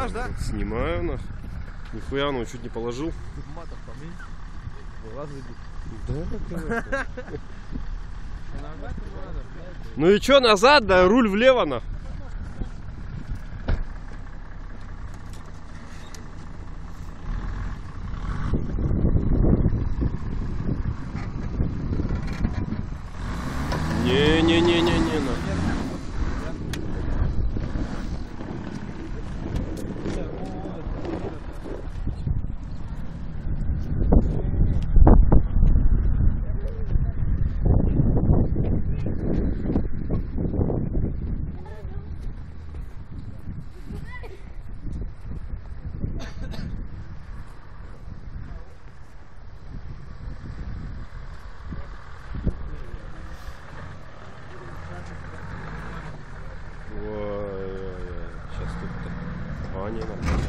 Снимаешь, да? Снимаю, нах. Нихуя, ну чуть не положил. Матов поменьше. Глаз выйдет. Да, ну и чё, назад, да, руль влево, нах. Не-не-не-не-не, нах. Сейчас тут. А, не, нормально.